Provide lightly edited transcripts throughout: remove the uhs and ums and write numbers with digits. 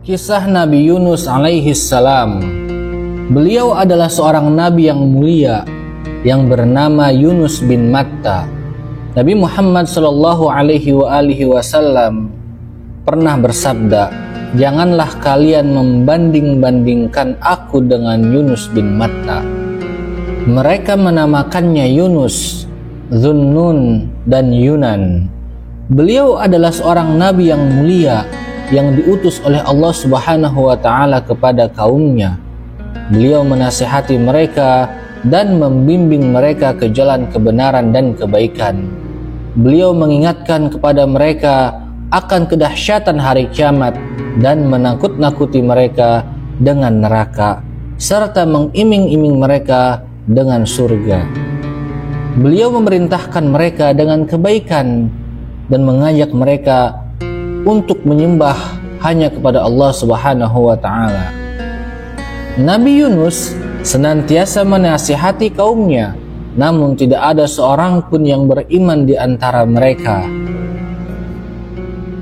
Kisah Nabi Yunus alaihi salam. Beliau adalah seorang nabi yang mulia yang bernama Yunus bin Matta. Nabi Muhammad sallallahu alaihi wasallam pernah bersabda, "Janganlah kalian membanding-bandingkan aku dengan Yunus bin Matta." Mereka menamakannya Yunus, Zunnun, dan Yunan. Beliau adalah seorang nabi yang mulia yang diutus oleh Allah Subhanahu wa Ta'ala kepada kaumnya. Beliau menasihati mereka dan membimbing mereka ke jalan kebenaran dan kebaikan. Beliau mengingatkan kepada mereka akan kedahsyatan hari kiamat dan menakut-nakuti mereka dengan neraka, serta mengiming-iming mereka dengan surga. Beliau memerintahkan mereka dengan kebaikan dan mengajak mereka untuk menyembah hanya kepada Allah Subhanahu wa Ta'ala. Nabi Yunus senantiasa menasihati kaumnya, namun tidak ada seorang pun yang beriman di antara mereka.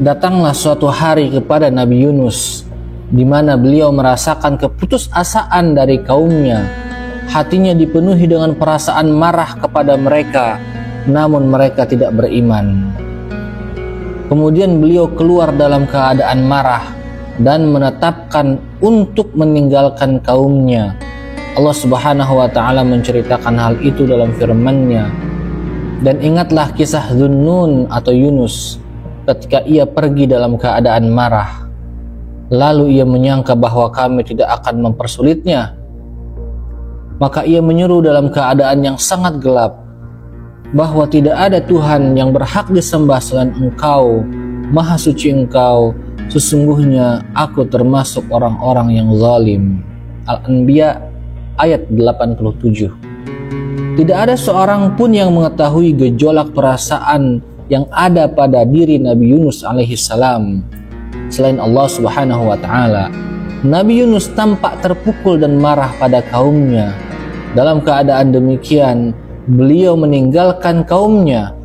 Datanglah suatu hari kepada Nabi Yunus, di mana beliau merasakan keputusasaan dari kaumnya. Hatinya dipenuhi dengan perasaan marah kepada mereka, namun mereka tidak beriman. Kemudian beliau keluar dalam keadaan marah dan menetapkan untuk meninggalkan kaumnya. Allah Subhanahu wa Ta'ala menceritakan hal itu dalam firman-Nya. Dan ingatlah kisah Zunnun atau Yunus ketika ia pergi dalam keadaan marah. Lalu ia menyangka bahwa kami tidak akan mempersulitnya. Maka ia menyeru dalam keadaan yang sangat gelap bahwa tidak ada Tuhan yang berhak disembah selain Engkau, Maha Suci Engkau, sesungguhnya aku termasuk orang-orang yang zalim. Al-Anbiya ayat 87. Tidak ada seorang pun yang mengetahui gejolak perasaan yang ada pada diri Nabi Yunus alaihi salam selain Allah Subhanahu wa Ta'ala. Nabi Yunus tampak terpukul dan marah pada kaumnya. Dalam keadaan demikian, beliau meninggalkan kaumnya.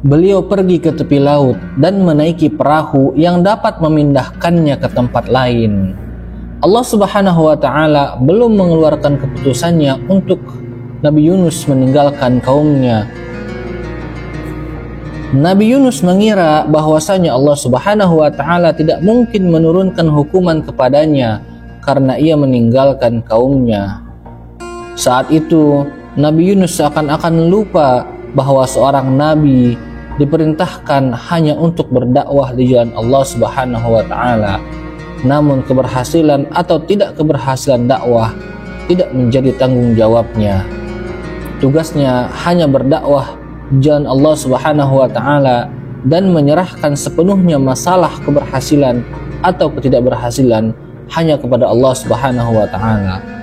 Beliau pergi ke tepi laut dan menaiki perahu yang dapat memindahkannya ke tempat lain. Allah Subhanahu wa Ta'ala belum mengeluarkan keputusannya untuk Nabi Yunus meninggalkan kaumnya. Nabi Yunus mengira bahwasanya Allah Subhanahu wa Ta'ala tidak mungkin menurunkan hukuman kepadanya karena ia meninggalkan kaumnya. Saat itu Nabi Yunus seakan-akan lupa bahwa seorang nabi diperintahkan hanya untuk berdakwah di jalan Allah Subhanahu wa Ta'ala. Namun keberhasilan atau tidak keberhasilan dakwah tidak menjadi tanggung jawabnya. Tugasnya hanya berdakwah di jalan Allah Subhanahu wa Ta'ala dan menyerahkan sepenuhnya masalah keberhasilan atau ketidakberhasilan hanya kepada Allah Subhanahu wa Ta'ala.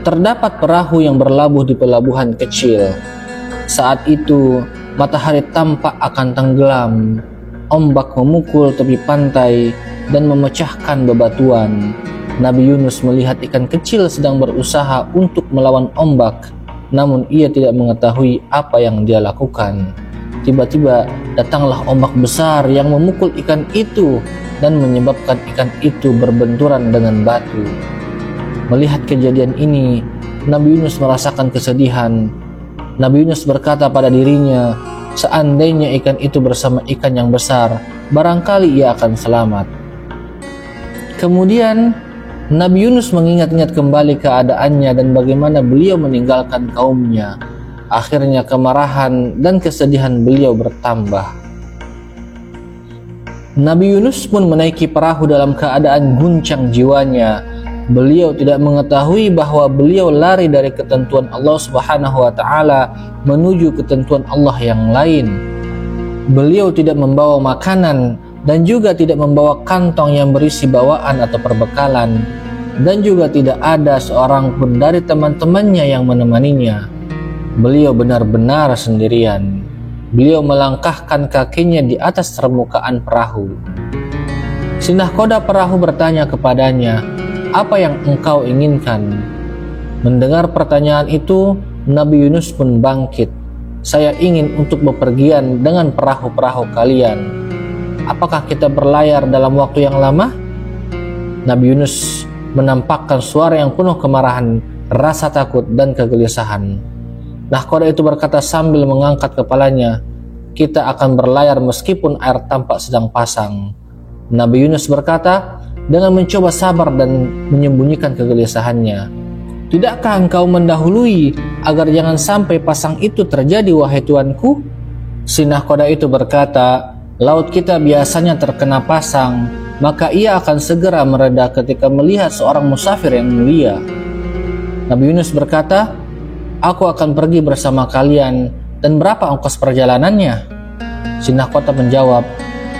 Terdapat perahu yang berlabuh di pelabuhan kecil. Saat itu matahari tampak akan tenggelam. Ombak memukul tepi pantai dan memecahkan bebatuan. Nabi Yunus melihat ikan kecil sedang berusaha untuk melawan ombak, namun ia tidak mengetahui apa yang dia lakukan. Tiba-tiba datanglah ombak besar yang memukul ikan itu dan menyebabkan ikan itu berbenturan dengan batu. Melihat kejadian ini, Nabi Yunus merasakan kesedihan. Nabi Yunus berkata pada dirinya, seandainya ikan itu bersama ikan yang besar, barangkali ia akan selamat. Kemudian Nabi Yunus mengingat-ingat kembali keadaannya dan bagaimana beliau meninggalkan kaumnya. Akhirnya kemarahan dan kesedihan beliau bertambah. Nabi Yunus pun menaiki perahu dalam keadaan guncang jiwanya. Beliau tidak mengetahui bahwa beliau lari dari ketentuan Allah Subhanahu wa Ta'ala menuju ketentuan Allah yang lain. Beliau tidak membawa makanan dan juga tidak membawa kantong yang berisi bawaan atau perbekalan, dan juga tidak ada seorang pun dari teman-temannya yang menemaninya. Beliau benar-benar sendirian. Beliau melangkahkan kakinya di atas permukaan perahu. Si nahkoda perahu bertanya kepadanya, "Apa yang engkau inginkan?" Mendengar pertanyaan itu, Nabi Yunus pun bangkit. "Saya ingin untuk bepergian dengan perahu-perahu kalian. Apakah kita berlayar dalam waktu yang lama?" Nabi Yunus menampakkan suara yang penuh kemarahan, rasa takut, dan kegelisahan. Nahkoda itu berkata sambil mengangkat kepalanya, "Kita akan berlayar meskipun air tampak sedang pasang." Nabi Yunus berkata dengan mencoba sabar dan menyembunyikan kegelisahannya, "Tidakkah engkau mendahului agar jangan sampai pasang itu terjadi, wahai Tuanku?" Si nahkoda itu berkata, "Laut kita biasanya terkena pasang, maka ia akan segera mereda ketika melihat seorang musafir yang mulia." Nabi Yunus berkata, "Aku akan pergi bersama kalian, dan berapa ongkos perjalanannya?" Si nahkoda menjawab,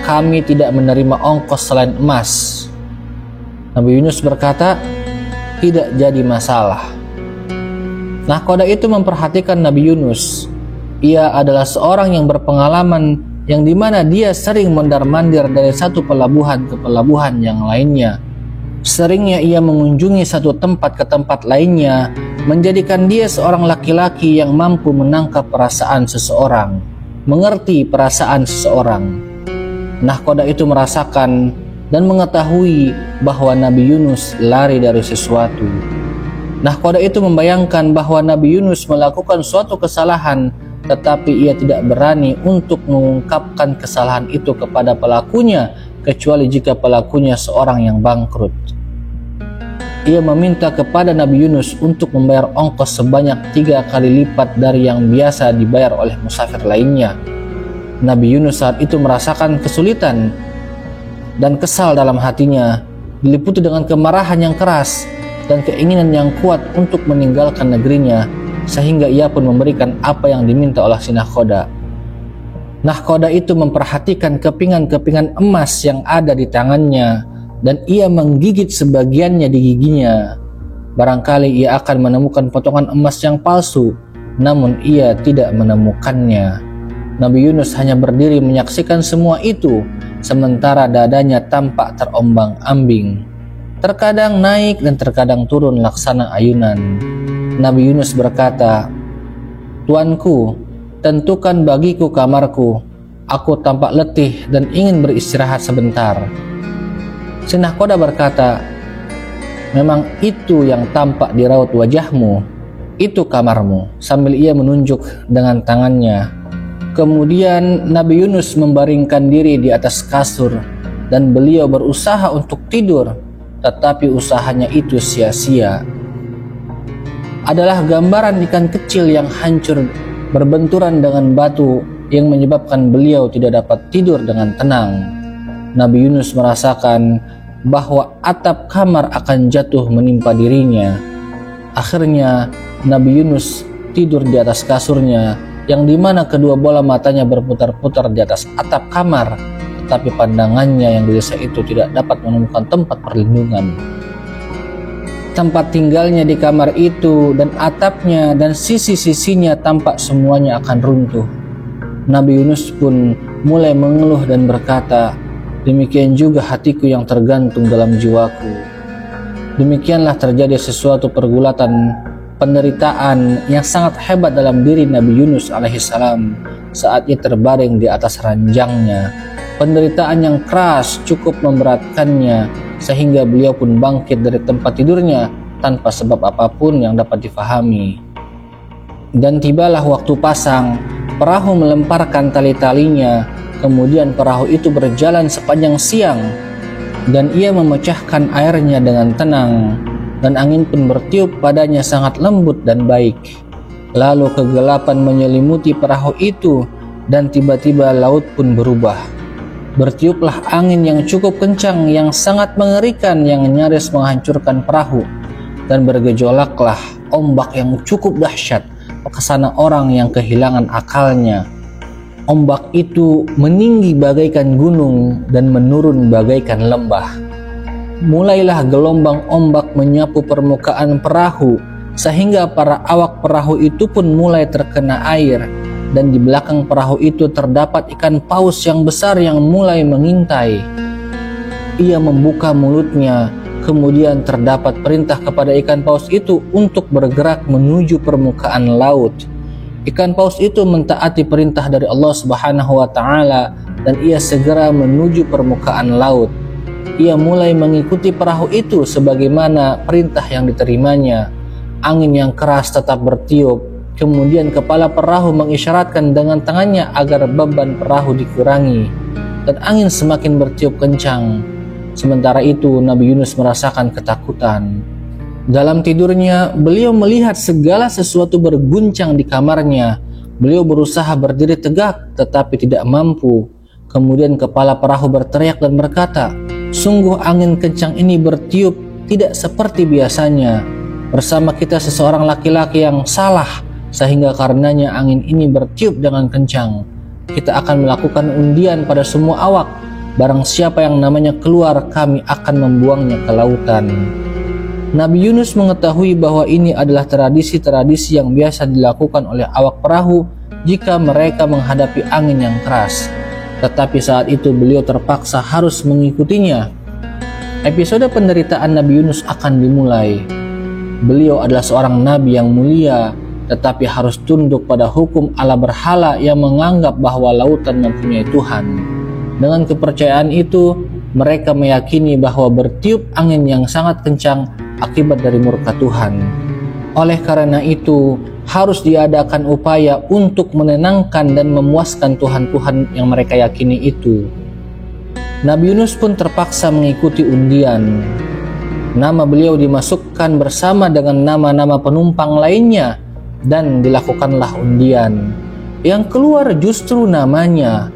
"Kami tidak menerima ongkos selain emas." Nabi Yunus berkata, "Tidak jadi masalah." Nahkoda itu memperhatikan Nabi Yunus. Ia adalah seorang yang berpengalaman, yang dimana dia sering mondar-mandir dari satu pelabuhan ke pelabuhan yang lainnya. Seringnya ia mengunjungi satu tempat ke tempat lainnya, menjadikan dia seorang laki-laki yang mampu menangkap perasaan seseorang, mengerti perasaan seseorang. Nahkoda itu merasakan dan mengetahui bahwa Nabi Yunus lari dari sesuatu. Nahkoda itu membayangkan bahwa Nabi Yunus melakukan suatu kesalahan, tetapi ia tidak berani untuk mengungkapkan kesalahan itu kepada pelakunya, kecuali jika pelakunya seorang yang bangkrut. Ia meminta kepada Nabi Yunus untuk membayar ongkos sebanyak 3 kali lipat dari yang biasa dibayar oleh musafir lainnya. Nabi Yunus saat itu merasakan kesulitan dan kesal dalam hatinya, diliputi dengan kemarahan yang keras dan keinginan yang kuat untuk meninggalkan negerinya, sehingga ia pun memberikan apa yang diminta oleh si nahkoda. Nahkoda itu memperhatikan kepingan-kepingan emas yang ada di tangannya, dan ia menggigit sebagiannya di giginya. Barangkali ia akan menemukan potongan emas yang palsu, namun ia tidak menemukannya. Nabi Yunus hanya berdiri menyaksikan semua itu, sementara dadanya tampak terombang-ambing, terkadang naik dan terkadang turun laksana ayunan. Nabi Yunus berkata, "Tuanku, tentukan bagiku kamarku. Aku tampak letih dan ingin beristirahat sebentar." Si nahkoda berkata, "Memang itu yang tampak di raut wajahmu, itu kamarmu," sambil ia menunjuk dengan tangannya. Kemudian Nabi Yunus membaringkan diri di atas kasur, dan beliau berusaha untuk tidur, tetapi usahanya itu sia-sia. Adalah gambaran ikan kecil yang hancur berbenturan dengan batu yang menyebabkan beliau tidak dapat tidur dengan tenang. Nabi Yunus merasakan bahwa atap kamar akan jatuh menimpa dirinya. Akhirnya Nabi Yunus tidur di atas kasurnya, yang dimana kedua bola matanya berputar-putar di atas atap kamar, tetapi pandangannya yang gelisah itu tidak dapat menemukan tempat perlindungan. Tempat tinggalnya di kamar itu dan atapnya dan sisi-sisinya tampak semuanya akan runtuh. Nabi Yunus pun mulai mengeluh dan berkata, "Demikian juga hatiku yang tergantung dalam jiwaku." Demikianlah terjadi sesuatu pergulatan penderitaan yang sangat hebat dalam diri Nabi Yunus alaihissalam saat ia terbaring di atas ranjangnya. Penderitaan yang keras cukup memberatkannya, sehingga beliau pun bangkit dari tempat tidurnya tanpa sebab apapun yang dapat difahami. Dan tibalah waktu pasang, perahu melemparkan tali-talinya, kemudian perahu itu berjalan sepanjang siang, dan ia memecahkan airnya dengan tenang, dan angin pun bertiup padanya sangat lembut dan baik. Lalu kegelapan menyelimuti perahu itu, dan tiba-tiba laut pun berubah. Bertiuplah angin yang cukup kencang yang sangat mengerikan yang nyaris menghancurkan perahu, dan bergejolaklah ombak yang cukup dahsyat kesana orang yang kehilangan akalnya. Ombak itu meninggi bagaikan gunung dan menurun bagaikan lembah. Mulailah gelombang ombak menyapu permukaan perahu, sehingga para awak perahu itu pun mulai terkena air. Dan di belakang perahu itu terdapat ikan paus yang besar yang mulai mengintai. Ia membuka mulutnya, kemudian terdapat perintah kepada ikan paus itu untuk bergerak menuju permukaan laut. Ikan paus itu mentaati perintah dari Allah Subhanahu wa Ta'ala, dan ia segera menuju permukaan laut. ia mulai mengikuti perahu itu sebagaimana perintah yang diterimanya. Angin yang keras tetap bertiup. Kemudian kepala perahu mengisyaratkan dengan tangannya agar beban perahu dikurangi, dan angin semakin bertiup kencang. Sementara itu Nabi Yunus merasakan ketakutan. Dalam tidurnya, beliau melihat segala sesuatu berguncang di kamarnya. Beliau berusaha berdiri tegak tetapi tidak mampu. Kemudian kepala perahu berteriak dan berkata, "Sungguh angin kencang ini bertiup tidak seperti biasanya. Bersama kita seseorang laki-laki yang salah, sehingga karenanya angin ini bertiup dengan kencang. Kita akan melakukan undian pada semua awak. Barang siapa yang namanya keluar, kami akan membuangnya ke lautan." Nabi Yunus mengetahui bahwa ini adalah tradisi-tradisi yang biasa dilakukan oleh awak perahu jika mereka menghadapi angin yang keras. Tetapi saat itu beliau terpaksa harus mengikutinya. Episode penderitaan Nabi Yunus akan dimulai. Beliau adalah seorang nabi yang mulia, tetapi harus tunduk pada hukum Allah berhala yang menganggap bahwa lautan mempunyai Tuhan. Dengan kepercayaan itu, mereka meyakini bahwa bertiup angin yang sangat kencang akibat dari murka Tuhan. Oleh karena itu, harus diadakan upaya untuk menenangkan dan memuaskan Tuhan-Tuhan yang mereka yakini itu. Nabi Yunus pun terpaksa mengikuti undian. Nama beliau dimasukkan bersama dengan nama-nama penumpang lainnya dan dilakukanlah undian. Yang keluar justru namanya.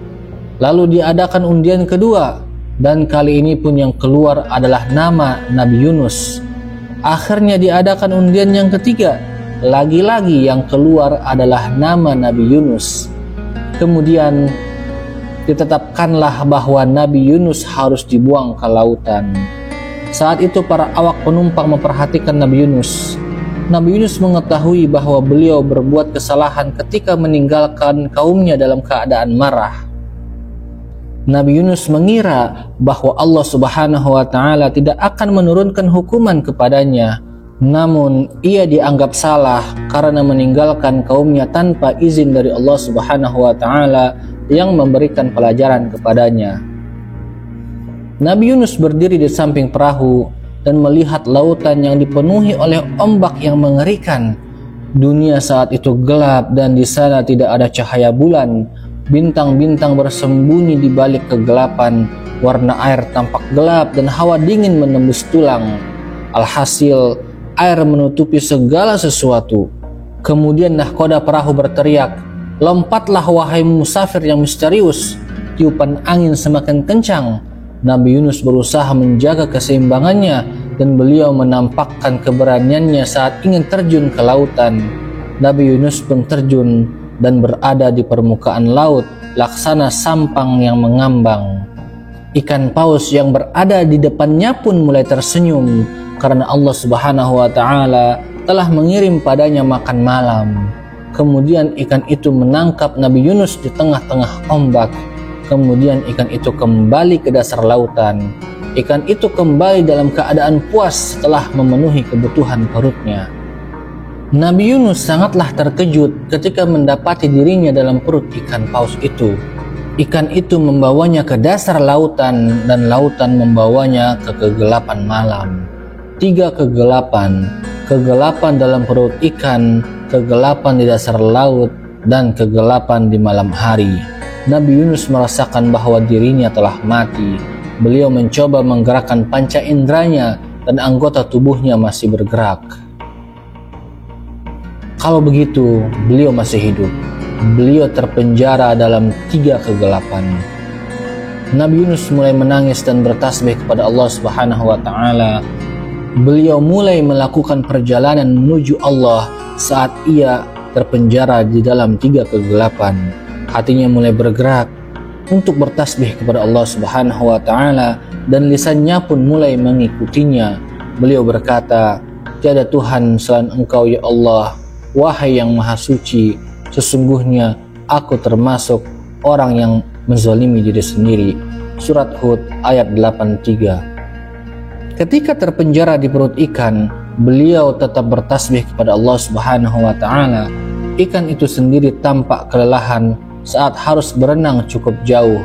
Lalu diadakan undian kedua, dan kali ini pun yang keluar adalah nama Nabi Yunus. Akhirnya diadakan undian yang ketiga. Lagi-lagi yang keluar adalah nama Nabi Yunus. Kemudian ditetapkanlah bahwa Nabi Yunus harus dibuang ke lautan. Saat itu para awak penumpang memperhatikan Nabi Yunus. Nabi Yunus mengetahui bahwa beliau berbuat kesalahan ketika meninggalkan kaumnya dalam keadaan marah. Nabi Yunus mengira bahwa Allah Subhanahu wa Ta'ala tidak akan menurunkan hukuman kepadanya. Namun ia dianggap salah karena meninggalkan kaumnya tanpa izin dari Allah Subhanahu wa Ta'ala yang memberikan pelajaran kepadanya. Nabi Yunus berdiri di samping perahu dan melihat lautan yang dipenuhi oleh ombak yang mengerikan. Dunia saat itu gelap dan di sana tidak ada cahaya bulan. Bintang-bintang bersembunyi di balik kegelapan. Warna air tampak gelap dan hawa dingin menembus tulang. Alhasil, air menutupi segala sesuatu. Kemudian nahkoda perahu berteriak, "Lompatlah wahai musafir yang misterius." Tiupan angin semakin kencang. Nabi Yunus berusaha menjaga keseimbangannya dan beliau menampakkan keberaniannya saat ingin terjun ke lautan. Nabi Yunus pun terjun dan berada di permukaan laut laksana sampang yang mengambang. Ikan paus yang berada di depannya pun mulai tersenyum karena Allah Subhanahu wa Ta'ala telah mengirim padanya makan malam. Kemudian ikan itu menangkap Nabi Yunus di tengah-tengah ombak. Kemudian ikan itu kembali ke dasar lautan. Ikan itu kembali dalam keadaan puas setelah memenuhi kebutuhan perutnya. Nabi Yunus sangatlah terkejut ketika mendapati dirinya dalam perut ikan paus itu. Ikan itu membawanya ke dasar lautan dan lautan membawanya ke kegelapan malam. 3 kegelapan. Kegelapan dalam perut ikan, kegelapan di dasar laut, dan kegelapan di malam hari. Nabi Yunus merasakan bahwa dirinya telah mati. Beliau mencoba menggerakkan panca inderanya dan anggota tubuhnya masih bergerak. Kalau begitu, beliau masih hidup. Beliau terpenjara dalam 3 kegelapan. Nabi Yunus mulai menangis dan bertasbih kepada Allah Subhanahu wa Ta'ala. Beliau mulai melakukan perjalanan menuju Allah saat ia terpenjara di dalam 3 kegelapan. Hatinya mulai bergerak untuk bertasbih kepada Allah Subhanahu wa Ta'ala dan lisannya pun mulai mengikutinya. Beliau berkata, "Tiada Tuhan selain Engkau ya Allah, wahai yang maha suci, sesungguhnya aku termasuk orang yang menzalimi diri sendiri." Surat Hud ayat 83. Ketika terpenjara di perut ikan, beliau tetap bertasbih kepada Allah Subhanahu wa Ta'ala. Ikan itu sendiri tampak kelelahan saat harus berenang cukup jauh.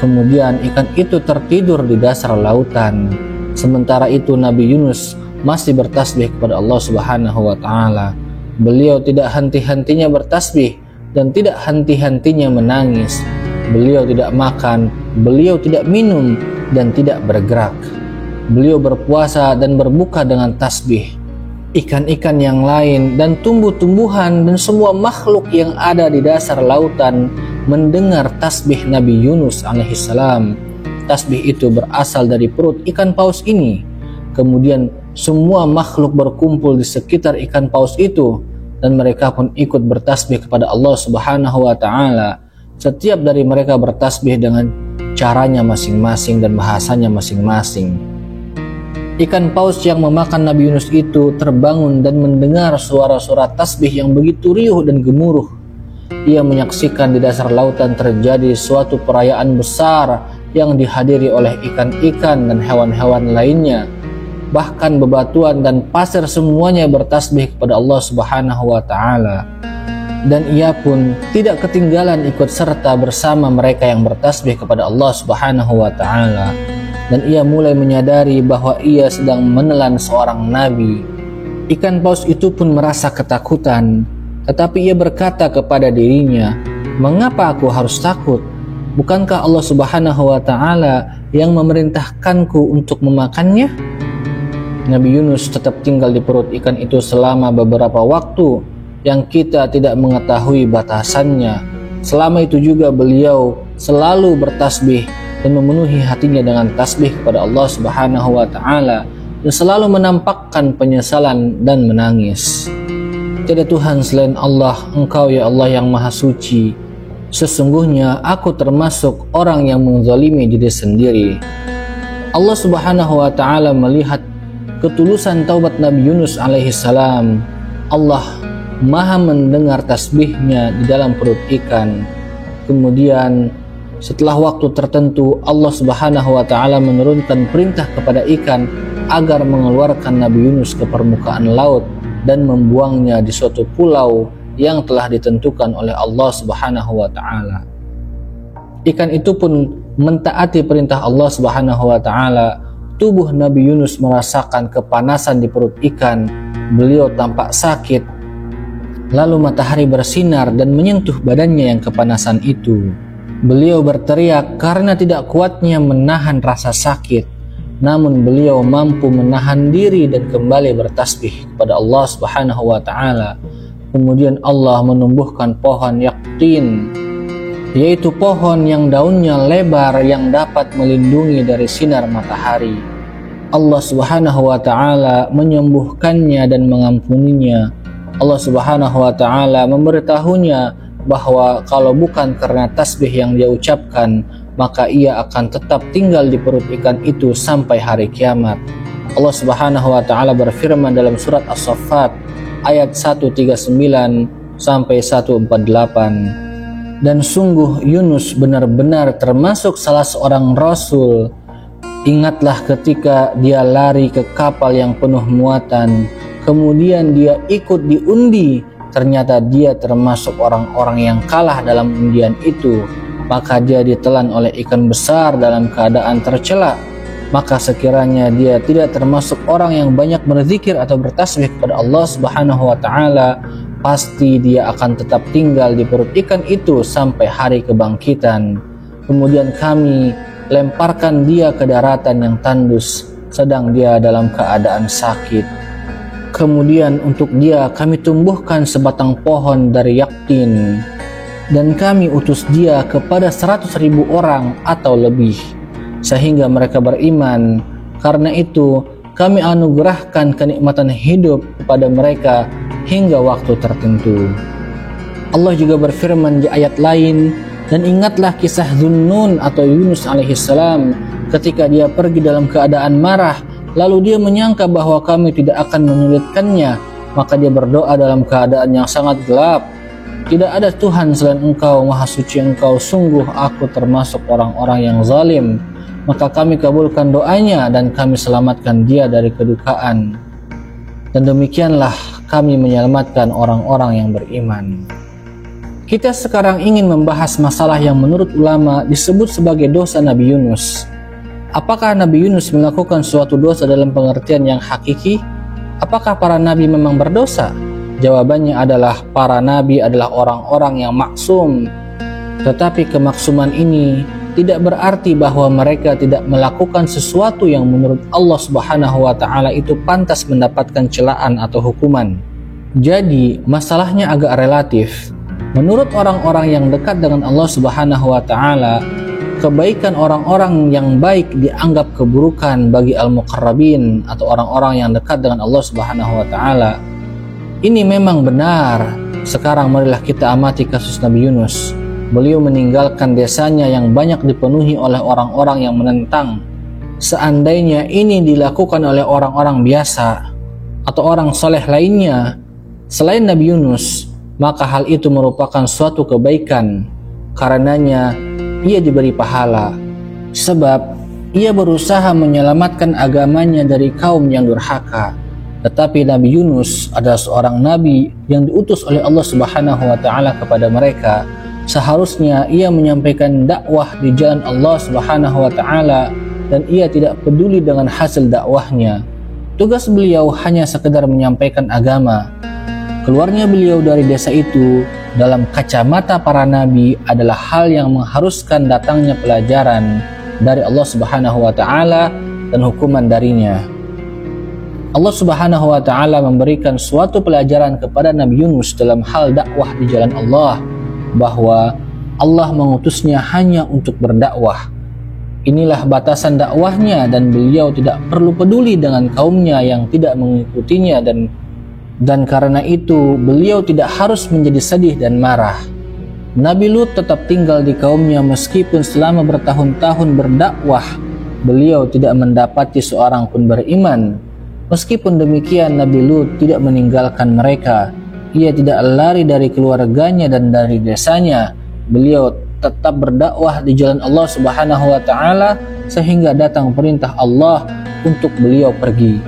Kemudian ikan itu tertidur di dasar lautan. Sementara itu Nabi Yunus masih bertasbih kepada Allah Subhanahu wa taala. Beliau tidak henti-hentinya bertasbih dan tidak henti-hentinya menangis. Beliau tidak makan, beliau tidak minum dan tidak bergerak. Beliau berpuasa dan berbuka dengan tasbih. Ikan-ikan yang lain dan tumbuh-tumbuhan dan semua makhluk yang ada di dasar lautan mendengar tasbih Nabi Yunus alaihissalam. Tasbih itu berasal dari perut ikan paus ini. Kemudian semua makhluk berkumpul di sekitar ikan paus itu dan mereka pun ikut bertasbih kepada Allah Subhanahu wa taala. Setiap dari mereka bertasbih dengan caranya masing-masing dan bahasanya masing-masing. Ikan paus yang memakan Nabi Yunus itu terbangun dan mendengar suara-suara tasbih yang begitu riuh dan gemuruh. Ia menyaksikan di dasar lautan terjadi suatu perayaan besar yang dihadiri oleh ikan-ikan dan hewan-hewan lainnya. Bahkan bebatuan dan pasir semuanya bertasbih kepada Allah Subhanahu wa taala. Dan ia pun tidak ketinggalan ikut serta bersama mereka yang bertasbih kepada Allah Subhanahu wa taala. Dan ia mulai menyadari bahwa ia sedang menelan seorang nabi. Ikan paus itu pun merasa ketakutan, tetapi ia berkata kepada dirinya, "Mengapa aku harus takut? Bukankah Allah Subhanahu wa taala yang memerintahkanku untuk memakannya?" Nabi Yunus tetap tinggal di perut ikan itu selama beberapa waktu yang kita tidak mengetahui batasannya. Selama itu juga beliau selalu bertasbih dan memenuhi hatinya dengan tasbih kepada Allah Subhanahu wa taala dan selalu menampakkan penyesalan dan menangis. Tiada Tuhan selain Allah, Engkau ya Allah yang Maha Suci. Sesungguhnya aku termasuk orang yang menzalimi diri sendiri. Allah Subhanahu wa taala melihat ketulusan taubat Nabi Yunus alaihissalam. Allah Maha mendengar tasbihnya di dalam perut ikan. Kemudian setelah waktu tertentu Allah Subhanahu wa taala menurunkan perintah kepada ikan agar mengeluarkan Nabi Yunus ke permukaan laut dan membuangnya di suatu pulau yang telah ditentukan oleh Allah Subhanahu wa taala. Ikan itu pun mentaati perintah Allah Subhanahu wa taala. Tubuh Nabi Yunus merasakan kepanasan di perut ikan. Beliau tampak sakit. Lalu matahari bersinar dan menyentuh badannya yang kepanasan itu. Beliau berteriak karena tidak kuatnya menahan rasa sakit. Namun beliau mampu menahan diri dan kembali bertasbih kepada Allah Subhanahu wa taala. Kemudian Allah menumbuhkan pohon yaktin, yaitu pohon yang daunnya lebar yang dapat melindungi dari sinar matahari. Allah Subhanahu wa taala menyembuhkannya dan mengampuninya. Allah Subhanahu wa taala memberitahunya bahwa kalau bukan karena tasbih yang dia ucapkan, maka ia akan tetap tinggal di perut ikan itu sampai hari kiamat. Allah Subhanahu wa taala berfirman dalam surat As-Saffat ayat 139 sampai 148. Dan sungguh Yunus benar-benar termasuk salah seorang rasul. Ingatlah ketika dia lari ke kapal yang penuh muatan, kemudian dia ikut diundi. Ternyata dia termasuk orang-orang yang kalah dalam undian itu. Maka dia ditelan oleh ikan besar dalam keadaan tercela. Maka sekiranya dia tidak termasuk orang yang banyak berzikir atau bertasbih kepada Allah Subhanahu wa taala, pasti dia akan tetap tinggal di perut ikan itu sampai hari kebangkitan. Kemudian kami lemparkan dia ke daratan yang tandus sedang dia dalam keadaan sakit. Kemudian untuk dia kami tumbuhkan sebatang pohon dari yaktin, dan kami utus dia kepada 100.000 orang atau lebih, sehingga mereka beriman. Karena itu kami anugerahkan kenikmatan hidup kepada mereka hingga waktu tertentu. Allah juga berfirman di ayat lain, dan ingatlah kisah Dhunnun atau Yunus alaihissalam ketika dia pergi dalam keadaan marah. Lalu dia menyangka bahwa kami tidak akan menyulitkannya, maka dia berdoa dalam keadaan yang sangat gelap. Tidak ada Tuhan selain Engkau, Maha Suci Engkau, sungguh aku termasuk orang-orang yang zalim. Maka kami kabulkan doanya dan kami selamatkan dia dari kedukaan. Dan demikianlah kami menyelamatkan orang-orang yang beriman. Kita sekarang ingin membahas masalah yang menurut ulama disebut sebagai dosa Nabi Yunus. Apakah Nabi Yunus melakukan suatu dosa dalam pengertian yang hakiki? Apakah para nabi memang berdosa? Jawabannya adalah para nabi adalah orang-orang yang maksum. Tetapi kemaksuman ini tidak berarti bahwa mereka tidak melakukan sesuatu yang menurut Allah Subhanahu wa taala itu pantas mendapatkan celaan atau hukuman. Jadi, masalahnya agak relatif. Menurut orang-orang yang dekat dengan Allah Subhanahu wa taala, kebaikan orang-orang yang baik dianggap keburukan bagi al-muqarrabin atau orang-orang yang dekat dengan Allah Subhanahu wa taala. Ini memang benar. Sekarang marilah kita amati kasus Nabi Yunus. Beliau meninggalkan desanya yang banyak dipenuhi oleh orang-orang yang menentang. Seandainya ini dilakukan oleh orang-orang biasa atau orang soleh lainnya selain Nabi Yunus, maka hal itu merupakan suatu kebaikan. Karenanya ia diberi pahala, sebab ia berusaha menyelamatkan agamanya dari kaum yang durhaka. Tetapi Nabi Yunus adalah seorang nabi yang diutus oleh Allah Subhanahu wa taala kepada mereka. Seharusnya ia menyampaikan dakwah di jalan Allah Subhanahu wa taala dan ia tidak peduli dengan hasil dakwahnya. Tugas beliau hanya sekedar menyampaikan agama. Keluarnya beliau dari desa itu dalam kacamata para nabi adalah hal yang mengharuskan datangnya pelajaran dari Allah Subhanahu wa taala dan hukuman darinya. Allah Subhanahu wa taala memberikan suatu pelajaran kepada Nabi Yunus dalam hal dakwah di jalan Allah, bahwa Allah mengutusnya hanya untuk berdakwah. Inilah batasan dakwahnya dan beliau tidak perlu peduli dengan kaumnya yang tidak mengikutinya, dan karena itu beliau tidak harus menjadi sedih dan marah. Nabi Lut tetap tinggal di kaumnya meskipun selama bertahun-tahun berdakwah beliau tidak mendapati seorang pun beriman. Meskipun demikian, Nabi Lut tidak meninggalkan mereka. Ia tidak lari dari keluarganya dan dari desanya. Beliau tetap berdakwah di jalan Allah Subhanahu wa taala sehingga datang perintah Allah untuk beliau pergi.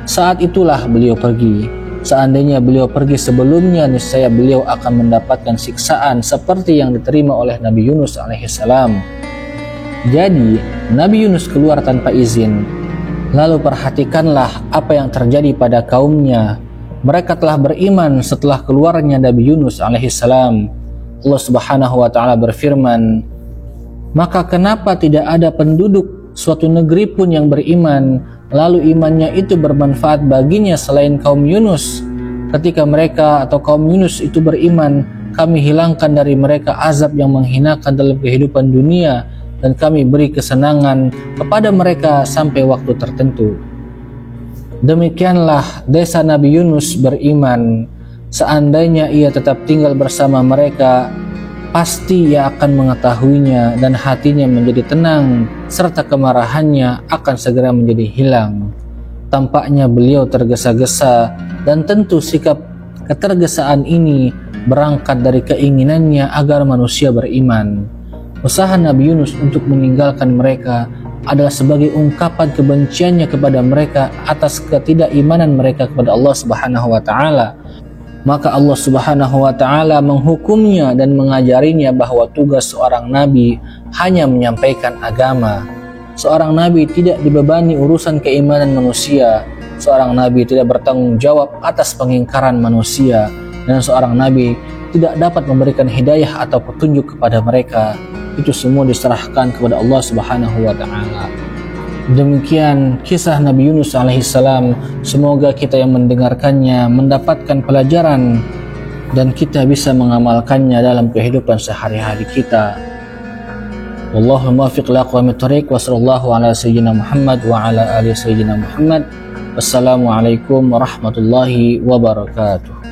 Saat itulah beliau pergi. Seandainya beliau pergi sebelumnya, niscaya beliau akan mendapatkan siksaan seperti yang diterima oleh Nabi Yunus alaihissalam. Jadi, Nabi Yunus keluar tanpa izin. Lalu perhatikanlah apa yang terjadi pada kaumnya. Mereka telah beriman setelah keluarnya Nabi Yunus alaihissalam. Allah Subhanahu wa taala berfirman, "Maka kenapa tidak ada penduduk suatu negeri pun yang beriman, lalu imannya itu bermanfaat baginya selain kaum Yunus? Ketika mereka atau kaum Yunus itu beriman, kami hilangkan dari mereka azab yang menghinakan dalam kehidupan dunia, dan kami beri kesenangan kepada mereka sampai waktu tertentu." Demikianlah desa Nabi Yunus beriman. Seandainya ia tetap tinggal bersama mereka, pasti ia akan mengetahuinya dan hatinya menjadi tenang, serta kemarahannya akan segera menjadi hilang. Tampaknya beliau tergesa-gesa, dan tentu sikap ketergesaan ini berangkat dari keinginannya agar manusia beriman. Usaha Nabi Yunus untuk meninggalkan mereka adalah sebagai ungkapan kebenciannya kepada mereka atas ketidakimanan mereka kepada Allah Subhanahu wa taala. Maka Allah Subhanahu wa taala menghukumnya dan mengajarinya bahwa tugas seorang nabi hanya menyampaikan agama. Seorang nabi tidak dibebani urusan keimanan manusia. Seorang nabi tidak bertanggung jawab atas pengingkaran manusia, dan seorang nabi tidak dapat memberikan hidayah atau petunjuk kepada mereka. Itu semua diserahkan kepada Allah Subhanahu wa taala. Demikian kisah Nabi Yunus alaihissalam. Semoga kita yang mendengarkannya mendapatkan pelajaran dan kita bisa mengamalkannya dalam kehidupan sehari-hari kita. Wallahu muwaffiq li aqwamit thoriq, wa sallallahu ala sayyidina Muhammad wa ala ali sayyidina Muhammad. Wassalamualaikum warahmatullahi wabarakatuh.